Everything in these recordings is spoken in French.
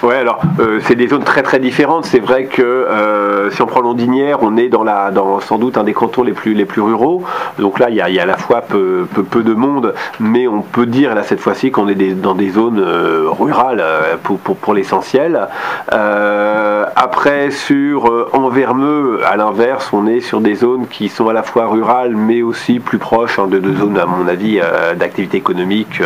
Ouais, alors c'est des zones très très différentes. C'est vrai que si on prend Londinière, on est dans sans doute un des cantons les plus ruraux. Donc là, il y a à la fois peu de monde, mais on peut dire là cette fois-ci qu'on est dans des zones rurales pour l'essentiel. Après sur Anvermeux, à l'inverse, on est sur des zones qui sont à la fois rurales, mais aussi plus proches de zones, à mon avis, d'activité économique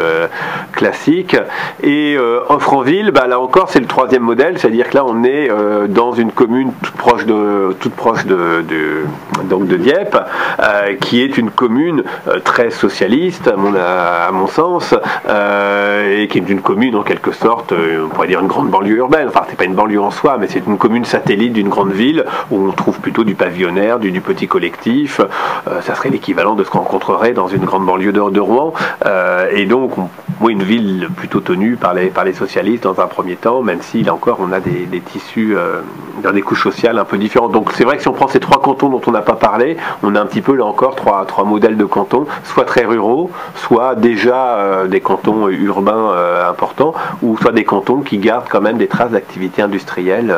classique. Et Offranville, là encore, c'est le troisième modèle, c'est-à-dire que là, on est dans une commune toute proche de Dieppe, qui est une commune très socialiste, à mon sens, et qui est une commune, en quelque sorte, on pourrait dire une grande banlieue urbaine. Enfin, c'est pas une banlieue en soi, mais c'est une commune satellite d'une grande ville, où on trouve plutôt du pavillonnaire, du petit collectif. Ça serait l'équivalent de ce qu'on rencontrerait dans une grande banlieue de Rouen. Et donc, une ville plutôt tenue par les socialistes dans un premier temps, même si là encore on a des tissus dans des couches sociales un peu différentes. Donc c'est vrai que si on prend ces trois cantons dont on n'a pas parlé, on a un petit peu là encore trois modèles de cantons, soit très ruraux, soit déjà des cantons urbains importants, ou soit des cantons qui gardent quand même des traces d'activité industrielle,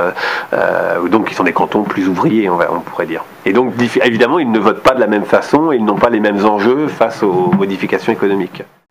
donc qui sont des cantons plus ouvriers, on pourrait dire. Et donc évidemment ils ne votent pas de la même façon, et ils n'ont pas les mêmes enjeux face aux modifications économiques.